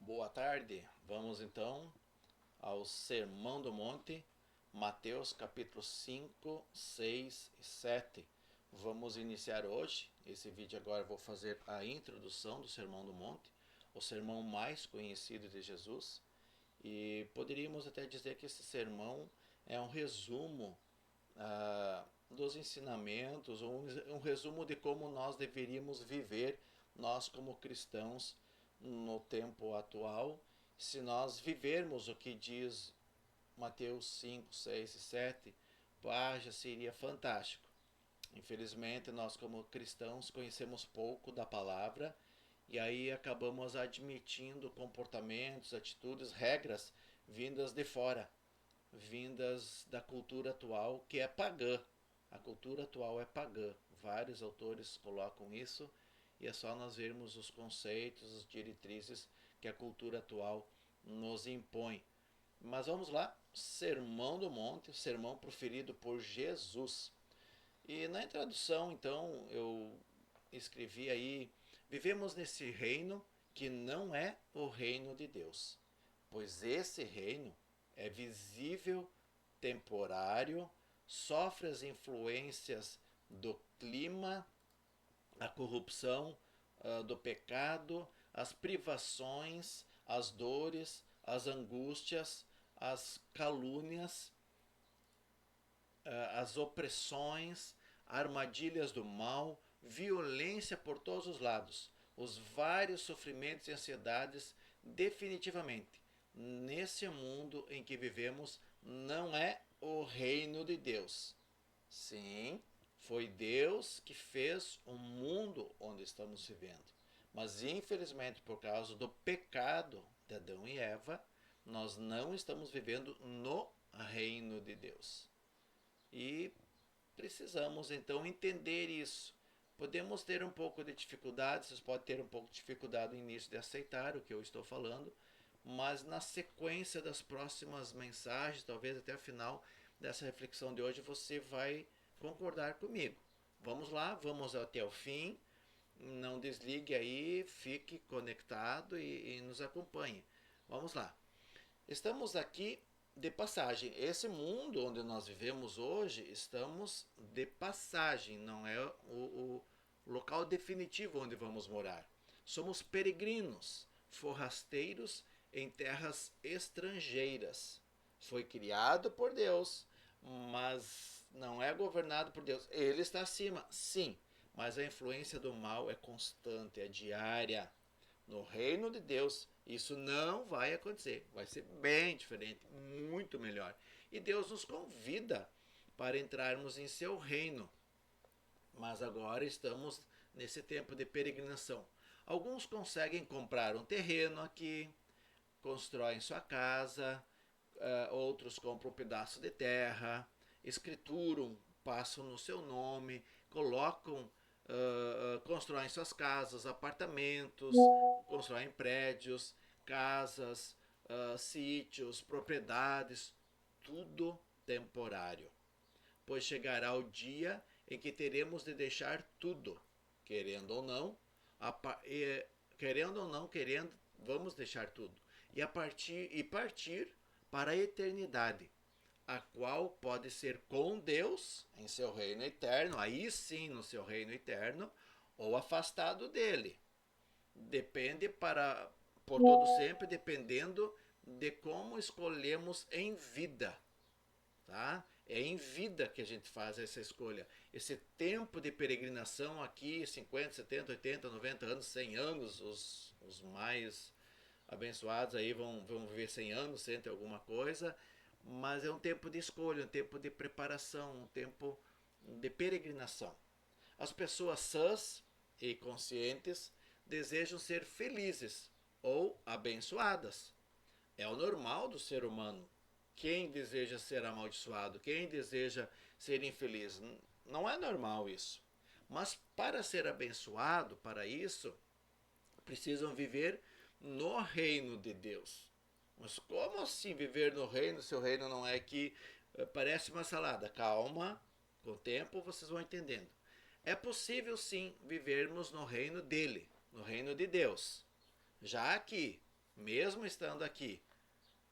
Boa tarde. Vamos então ao Sermão do Monte, Mateus capítulo 5, 6 e 7. Vamos iniciar hoje. Esse vídeo agora vou fazer a introdução do Sermão do Monte, o sermão mais conhecido de Jesus. E poderíamos até dizer que esse sermão é um resumo dos ensinamentos, um resumo de como nós deveríamos viver, nós como cristãos, no tempo atual. Se nós vivermos o que diz Mateus 5, 6 e 7, já seria fantástico. Infelizmente, nós como cristãos conhecemos pouco da palavra e aí acabamos admitindo comportamentos, atitudes, regras vindas de fora, vindas da cultura atual, que é pagã. A cultura atual é pagã. Vários autores colocam isso e é só nós vermos os conceitos, as diretrizes que a cultura atual nos impõe. Mas vamos lá, Sermão do Monte, o sermão proferido por Jesus. E na introdução, então, eu escrevi aí: vivemos nesse reino que não é o reino de Deus, pois esse reino é visível, temporário, sofre as influências do clima, a corrupção, do pecado, as privações, as dores, as angústias, as calúnias, as opressões, armadilhas do mal, violência por todos os lados, os vários sofrimentos e ansiedades. Definitivamente, nesse mundo em que vivemos, não é o reino de Deus. Sim, foi Deus que fez o mundo onde estamos vivendo. Mas infelizmente, por causa do pecado de Adão e Eva, nós não estamos vivendo no reino de Deus. E precisamos então entender isso. Podemos ter um pouco de dificuldade, vocês podem ter um pouco de dificuldade no início de aceitar o que eu estou falando, mas na sequência das próximas mensagens, talvez até o final dessa reflexão de hoje, você vai concordar comigo. Vamos lá, vamos até o fim. Não desligue aí, fique conectado e nos acompanhe. Vamos lá. Estamos aqui de passagem. Esse mundo onde nós vivemos hoje, estamos de passagem, não é o local definitivo onde vamos morar. Somos peregrinos, forrasteiros em terras estrangeiras. Foi criado por Deus, mas não é governado por Deus. Ele está acima, sim, mas a influência do mal é constante, é diária. No reino de Deus, isso não vai acontecer. Vai ser bem diferente, muito melhor. E Deus nos convida para entrarmos em seu reino. Mas agora estamos nesse tempo de peregrinação. Alguns conseguem comprar um terreno aqui, constroem sua casa, outros compram um pedaço de terra, escrituram, passam no seu nome, colocam, constroem suas casas, apartamentos, constroem prédios, casas, sítios, propriedades, tudo temporário. Pois chegará o dia em que teremos de deixar tudo, querendo ou não, querendo, vamos deixar tudo partir para a eternidade, a qual pode ser com Deus em seu reino eterno, aí sim no seu reino eterno, ou afastado dele. Depende por todo sempre, dependendo de como escolhemos em vida. Tá? É em vida que a gente faz essa escolha. Esse tempo de peregrinação aqui, 50, 70, 80, 90 anos, 100 anos, os mais abençoados aí vão viver 100 anos, 100 alguma coisa, mas é um tempo de escolha, um tempo de preparação, um tempo de peregrinação. As pessoas sãs e conscientes desejam ser felizes ou abençoadas. É o normal do ser humano. Quem deseja ser amaldiçoado? Quem deseja ser infeliz? Não é normal isso. Mas para ser abençoado, para isso, precisam viver no reino de Deus. Mas como assim viver no reino? Se o reino não é que parece uma salada. Calma, com o tempo vocês vão entendendo. É possível sim vivermos no reino dele, no reino de Deus. Já aqui, mesmo estando aqui.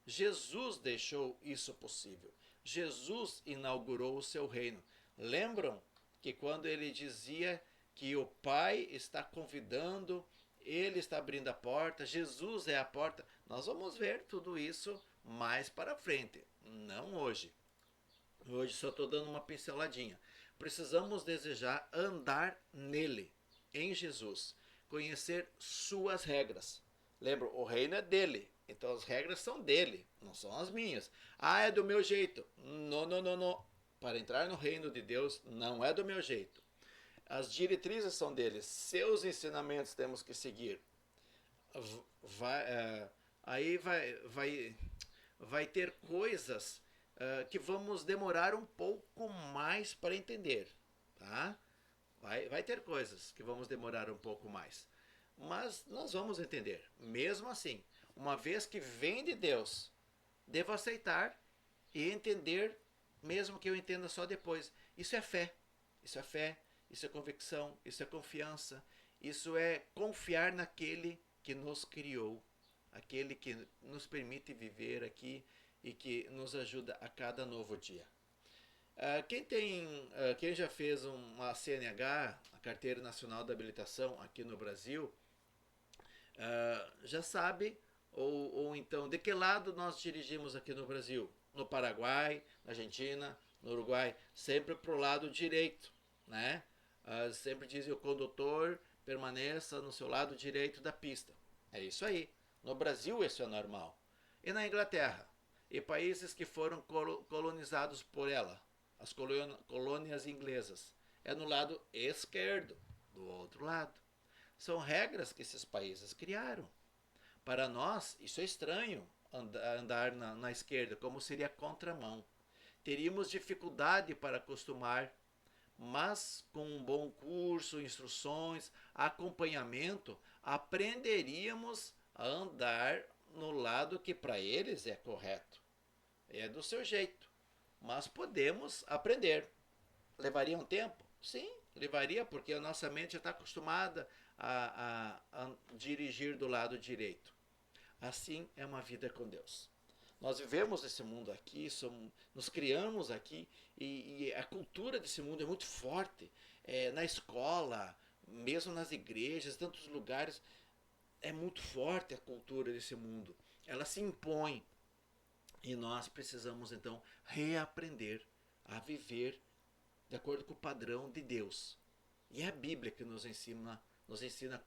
Jesus deixou isso possível. Jesus inaugurou o seu reino. Lembram que quando ele dizia que o Pai está convidando, ele está abrindo a porta, Jesus é a porta? Nós vamos ver tudo isso mais para frente, não hoje. Hoje só estou dando uma pinceladinha. Precisamos desejar andar nele, em Jesus, conhecer suas regras. Lembra, o reino é dele, então as regras são dele, não são as minhas. Ah, é do meu jeito. Não, não, não, não. Para entrar no reino de Deus, não é do meu jeito. As diretrizes são dele, seus ensinamentos temos que seguir. Aí vai ter coisas que vamos demorar um pouco mais para entender, tá? Vai ter coisas que vamos demorar um pouco mais, mas nós vamos entender. Mesmo assim, uma vez que vem de Deus, devo aceitar e entender, mesmo que eu entenda só depois. Isso é fé, isso é fé, isso é convicção, isso é confiança, isso é confiar naquele que nos criou, aquele que nos permite viver aqui e que nos ajuda a cada novo dia. Quem já fez uma CNH, a Carteira Nacional da Habilitação, aqui no Brasil, já sabe, ou então, de que lado nós dirigimos aqui no Brasil? No Paraguai, na Argentina, no Uruguai, sempre para o lado direito, né? Sempre dizem o condutor permaneça no seu lado direito da pista. É isso aí. No Brasil isso é normal. E na Inglaterra? E países que foram colonizados por ela? As colônias inglesas. É no lado esquerdo, do outro lado. São regras que esses países criaram. Para nós, isso é estranho, andar na esquerda, como seria contramão. Teríamos dificuldade para acostumar, mas com um bom curso, instruções, acompanhamento, aprenderíamos a andar no lado que para eles é correto. É do seu jeito, mas podemos aprender. Levaria um tempo? Sim, levaria, porque a nossa mente já está acostumada a dirigir do lado direito. Assim é uma vida com Deus. Nós vivemos esse mundo aqui, nos criamos aqui e a cultura desse mundo é muito forte. Na escola, mesmo nas igrejas, em tantos lugares, é muito forte a cultura desse mundo. Ela se impõe e nós precisamos então reaprender a viver de acordo com o padrão de Deus. E é a Bíblia que nos ensina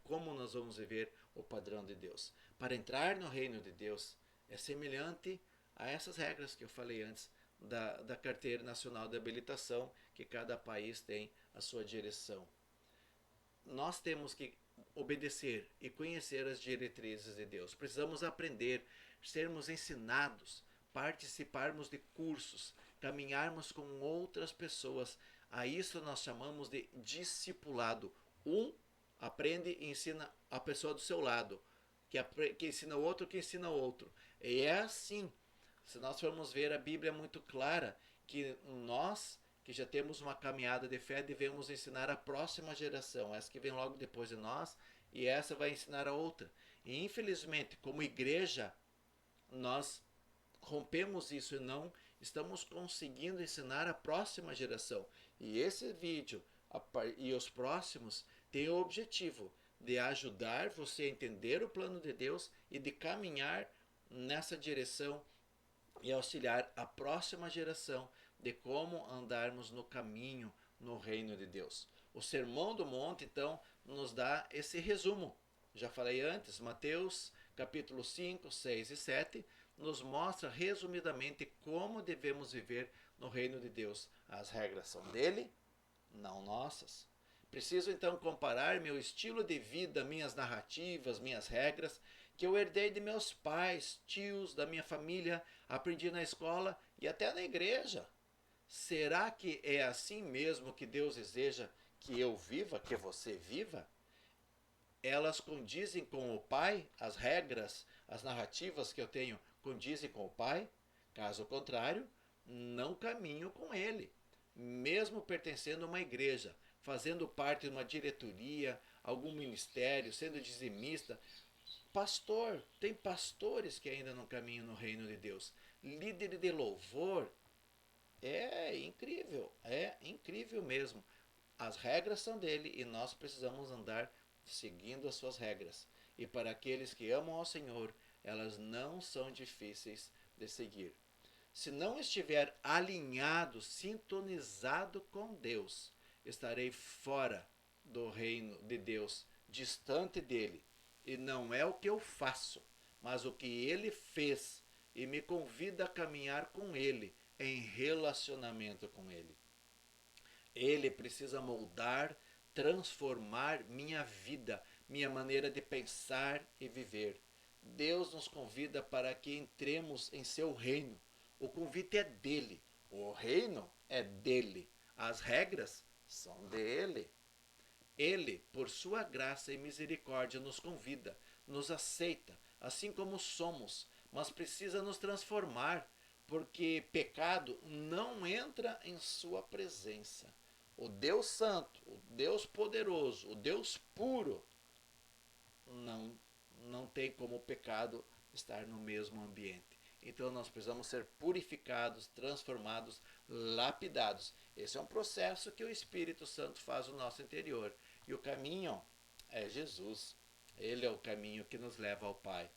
como nós vamos viver o padrão de Deus. Para entrar no reino de Deus é semelhante a essas regras que eu falei antes da Carteira Nacional de Habilitação, que cada país tem a sua direção. Nós temos que obedecer e conhecer as diretrizes de Deus. Precisamos aprender, sermos ensinados, participarmos de cursos, caminharmos com outras pessoas. A isso nós chamamos de discipulado. Um aprende e ensina a pessoa do seu lado, que ensina o outro, que ensina o outro. E é assim. Se nós formos ver, a Bíblia é muito clara que nós, que já temos uma caminhada de fé, devemos ensinar a próxima geração, essa que vem logo depois de nós, e essa vai ensinar a outra. E infelizmente, como igreja, nós rompemos isso e não estamos conseguindo ensinar a próxima geração. E esse vídeo e os próximos têm o objetivo de ajudar você a entender o plano de Deus e de caminhar nessa direção e auxiliar a próxima geração de como andarmos no caminho no reino de Deus. O Sermão do Monte, então, nos dá esse resumo. Já falei antes, Mateus capítulo 5, 6 e 7 nos mostra resumidamente como devemos viver no reino de Deus. As regras são dele, não nossas. Preciso então comparar meu estilo de vida, minhas narrativas, minhas regras, que eu herdei de meus pais, tios, da minha família, aprendi na escola e até na igreja. Será que é assim mesmo que Deus deseja que eu viva, que você viva? Elas condizem com o Pai? As regras, as narrativas que eu tenho condizem com o Pai? Caso contrário, não caminho com Ele. Mesmo pertencendo a uma igreja, fazendo parte de uma diretoria, algum ministério, sendo dizimista, pastor, tem pastores que ainda não caminham no reino de Deus. Líder de louvor, é incrível mesmo. As regras são dele e nós precisamos andar seguindo as suas regras. E para aqueles que amam ao Senhor, elas não são difíceis de seguir. Se não estiver alinhado, sintonizado com Deus, estarei fora do reino de Deus, distante dele. E não é o que eu faço, mas o que ele fez e me convida a caminhar com ele, em relacionamento com ele. Ele precisa moldar, transformar minha vida, minha maneira de pensar e viver. Deus nos convida para que entremos em seu reino. O convite é dele, o reino é dele, as regras são dele. Ele, por sua graça e misericórdia, nos convida, nos aceita, assim como somos, mas precisa nos transformar, porque pecado não entra em sua presença. O Deus Santo, o Deus Poderoso, o Deus Puro, não tem como o pecado estar no mesmo ambiente. Então nós precisamos ser purificados, transformados, lapidados. Esse é um processo que o Espírito Santo faz no nosso interior. E o caminho é Jesus. Ele é o caminho que nos leva ao Pai.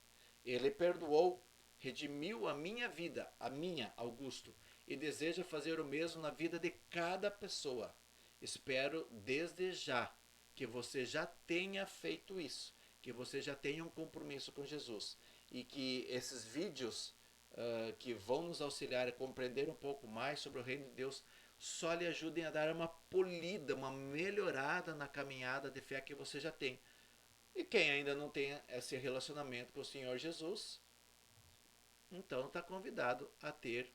Ele perdoou, redimiu a minha vida, a minha, Augusto, e deseja fazer o mesmo na vida de cada pessoa. Espero desde já que você já tenha feito isso, que você já tenha um compromisso com Jesus e que esses vídeos que vão nos auxiliar a compreender um pouco mais sobre o reino de Deus só lhe ajudem a dar uma polida, uma melhorada na caminhada de fé que você já tem. E quem ainda não tem esse relacionamento com o Senhor Jesus, então está convidado a ter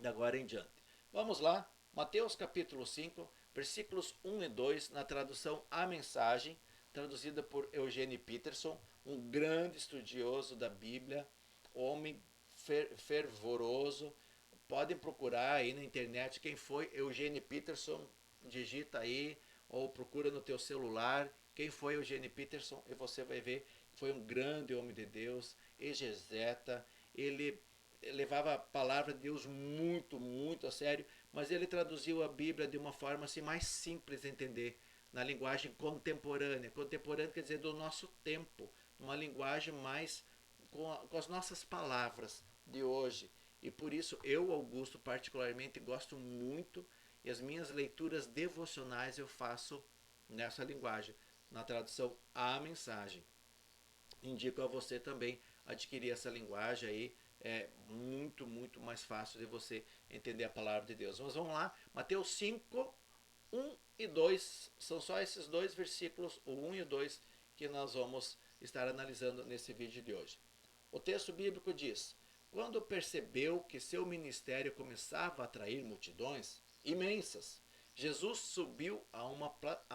de agora em diante. Vamos lá, Mateus capítulo 5, versículos 1 e 2, na tradução A Mensagem, traduzida por Eugene Peterson, um grande estudioso da Bíblia, homem fervoroso. Podem procurar aí na internet quem foi Eugene Peterson, digita aí, ou procura no teu celular quem foi Eugene Peterson e você vai ver que foi um grande homem de Deus, exegeta. Ele levava a palavra de Deus muito a sério, mas ele traduziu a Bíblia de uma forma assim mais simples de entender, na linguagem contemporânea. Contemporânea quer dizer do nosso tempo, uma linguagem mais com as nossas palavras de hoje. E por isso eu, Augusto, particularmente gosto muito, e as minhas leituras devocionais eu faço nessa linguagem, na tradução A Mensagem. Indico a você também adquirir essa linguagem aí, é muito mais fácil de você entender a palavra de Deus. Mas vamos lá, Mateus 5, 1 e 2, são só esses dois versículos, o 1 e o 2, que nós vamos estar analisando nesse vídeo de hoje. O texto bíblico diz: quando percebeu que seu ministério começava a atrair multidões imensas, Jesus subiu a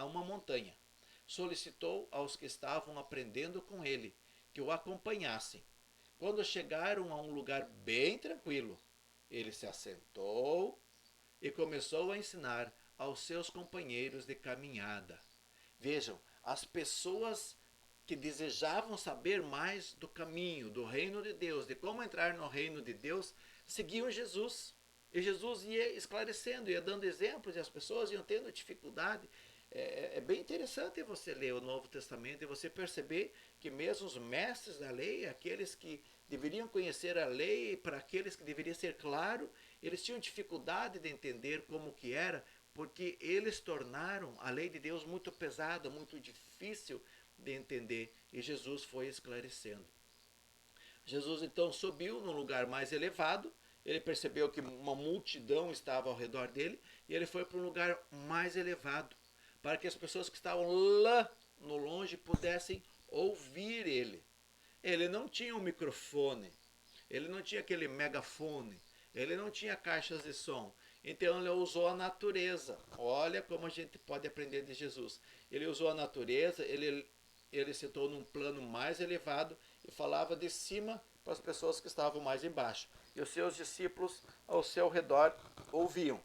uma montanha. Solicitou aos que estavam aprendendo com ele que o acompanhassem. Quando chegaram a um lugar bem tranquilo, ele se assentou e começou a ensinar aos seus companheiros de caminhada. Vejam, as pessoas que desejavam saber mais do caminho, do reino de Deus, de como entrar no reino de Deus, seguiam Jesus. E Jesus ia esclarecendo, ia dando exemplos, e as pessoas iam tendo dificuldade. É bem interessante você ler o Novo Testamento e você perceber que mesmo os mestres da lei, aqueles que deveriam conhecer a lei, para aqueles que deveria ser claro, eles tinham dificuldade de entender como que era, porque eles tornaram a lei de Deus muito pesada, muito difícil de entender, e Jesus foi esclarecendo. Jesus então subiu num lugar mais elevado, ele percebeu que uma multidão estava ao redor dele, e ele foi para um lugar mais elevado, para que as pessoas que estavam lá no longe pudessem ouvir ele. Ele não tinha um microfone, ele não tinha aquele megafone, ele não tinha caixas de som. Então ele usou a natureza. Olha como a gente pode aprender de Jesus. Ele usou a natureza, ele sentou num plano mais elevado e falava de cima para as pessoas que estavam mais embaixo. E os seus discípulos ao seu redor ouviam.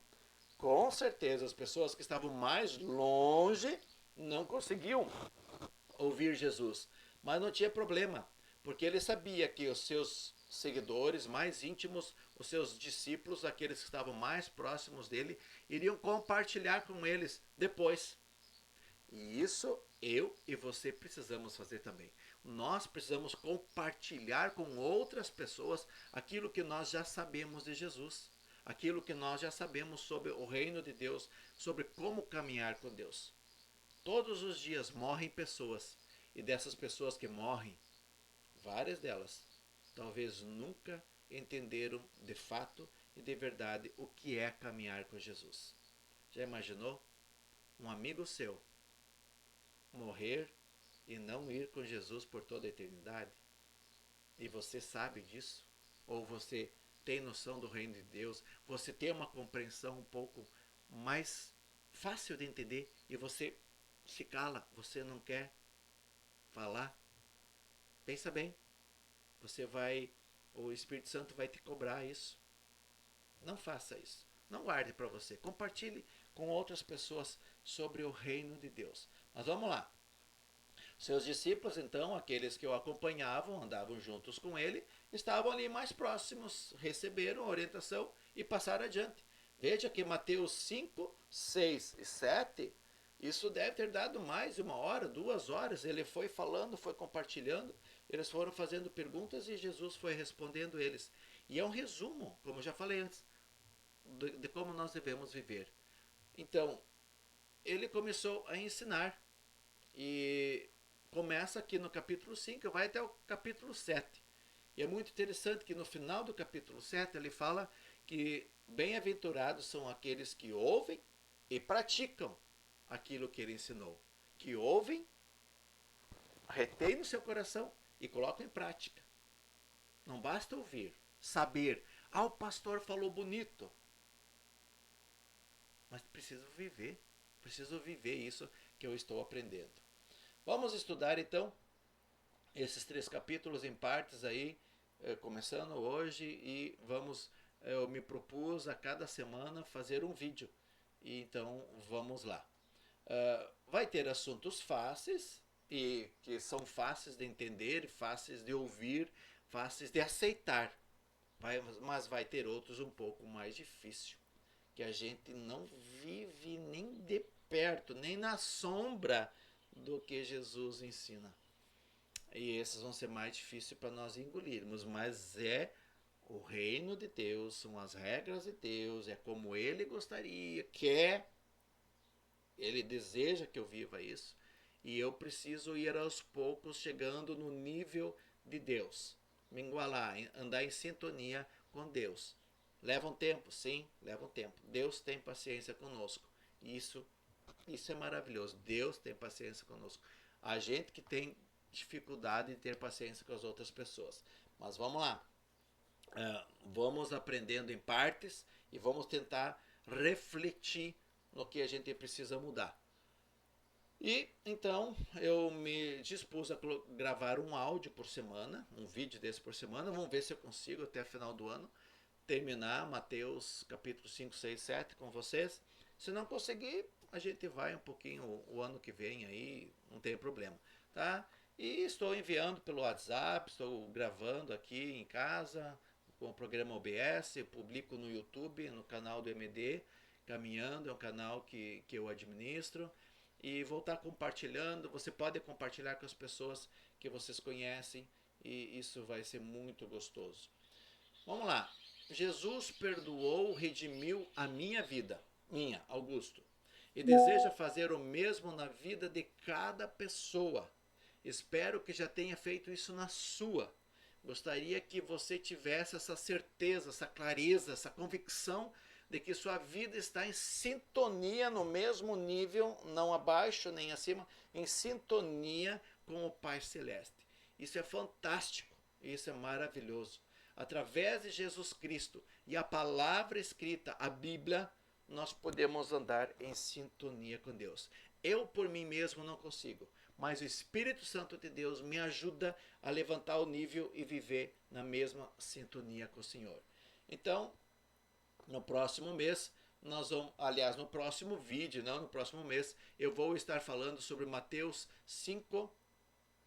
Com certeza as pessoas que estavam mais longe não conseguiam ouvir Jesus. Mas não tinha problema, porque ele sabia que os seus seguidores mais íntimos, os seus discípulos, aqueles que estavam mais próximos dele, iriam compartilhar com eles depois. E isso eu e você precisamos fazer também. Nós precisamos compartilhar com outras pessoas aquilo que nós já sabemos de Jesus, aquilo que nós já sabemos sobre o reino de Deus, sobre como caminhar com Deus. Todos os dias morrem pessoas, e dessas pessoas que morrem, várias delas talvez nunca entenderam de fato e de verdade o que é caminhar com Jesus. Já imaginou um amigo seu morrer e não ir com Jesus por toda a eternidade? E você sabe disso? Ou você tem noção do reino de Deus? Você tem uma compreensão um pouco mais fácil de entender e você se cala, você não quer falar? Pensa bem, você vai, o Espírito Santo vai te cobrar isso. Não faça isso. Não guarde para você. Compartilhe com outras pessoas sobre o reino de Deus. Mas vamos lá. Seus discípulos, então, aqueles que o acompanhavam, andavam juntos com ele, estavam ali mais próximos, receberam a orientação e passaram adiante. Veja que Mateus 5, 6 e 7, isso deve ter dado mais de 1 hora, 2 horas. Ele foi falando, foi compartilhando, eles foram fazendo perguntas e Jesus foi respondendo eles. E é um resumo, como eu já falei antes, de como nós devemos viver. Então, ele começou a ensinar. E começa aqui no capítulo 5, vai até o capítulo 7. E é muito interessante que no final do capítulo 7 ele fala que bem-aventurados são aqueles que ouvem e praticam aquilo que ele ensinou. Que ouvem, retém no seu coração e colocam em prática. Não basta ouvir, saber. Ah, o pastor falou bonito. Mas preciso viver isso que eu estou aprendendo. Vamos estudar então esses 3 capítulos em partes aí, começando hoje, e eu me propus a cada semana fazer um vídeo. E então vamos lá. Vai ter assuntos fáceis, e que são fáceis de entender, fáceis de ouvir, fáceis de aceitar. Mas vai ter outros um pouco mais difíceis, que a gente não vive nem de perto, nem na sombra do que Jesus ensina. E esses vão ser mais difíceis para nós engolirmos, mas é o reino de Deus, são as regras de Deus, é como Ele gostaria, quer, Ele deseja que eu viva isso, e eu preciso ir aos poucos chegando no nível de Deus, me igualar, andar em sintonia com Deus. Leva um tempo? Sim, leva um tempo. Deus tem paciência conosco. Isso é maravilhoso. Deus tem paciência conosco. A gente que tem dificuldade de ter paciência com as outras pessoas. Mas vamos lá. Vamos aprendendo em partes e vamos tentar refletir no que a gente precisa mudar. E então eu me dispus a gravar um áudio por semana, um vídeo desse por semana. Vamos ver se eu consigo até o final do ano terminar Mateus capítulo 5, 6, 7 com vocês. Se não conseguir, a gente vai um pouquinho o ano que vem aí, não tem problema, tá? E estou enviando pelo WhatsApp, estou gravando aqui em casa com o programa OBS, publico no YouTube, no canal do MD Caminhando, é um canal que eu administro, e vou estar compartilhando. Você pode compartilhar com as pessoas que vocês conhecem, e isso vai ser muito gostoso. Vamos lá. Jesus perdoou, redimiu a minha vida, minha, Augusto, e deseja fazer o mesmo na vida de cada pessoa. Espero que já tenha feito isso na sua. Gostaria que você tivesse essa certeza, essa clareza, essa convicção de que sua vida está em sintonia, no mesmo nível, não abaixo nem acima, em sintonia com o Pai Celeste. Isso é fantástico, isso é maravilhoso. Através de Jesus Cristo e a palavra escrita, a Bíblia, nós podemos andar em sintonia com Deus. Eu por mim mesmo não consigo, mas o Espírito Santo de Deus me ajuda a levantar o nível e viver na mesma sintonia com o Senhor. Então, no próximo mês, no próximo vídeo, não no próximo mês, eu vou estar falando sobre Mateus 5,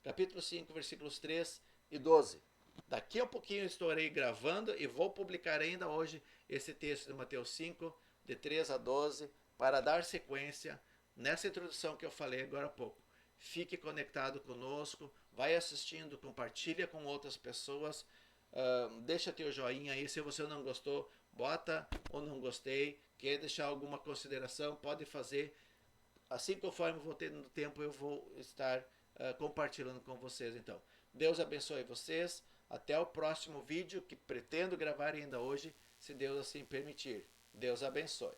capítulo 5, versículos 3 e 12. Daqui a pouquinho eu estarei gravando e vou publicar ainda hoje esse texto de Mateus 5, de 3 a 12, para dar sequência nessa introdução que eu falei agora há pouco. Fique conectado conosco, vai assistindo, compartilha com outras pessoas, deixa teu joinha aí, se você não gostou, bota ou não gostei, quer deixar alguma consideração, pode fazer. Assim conforme eu vou tendo tempo, eu vou estar compartilhando com vocês. Então, Deus abençoe vocês. Até o próximo vídeo que pretendo gravar ainda hoje, se Deus assim permitir. Deus abençoe.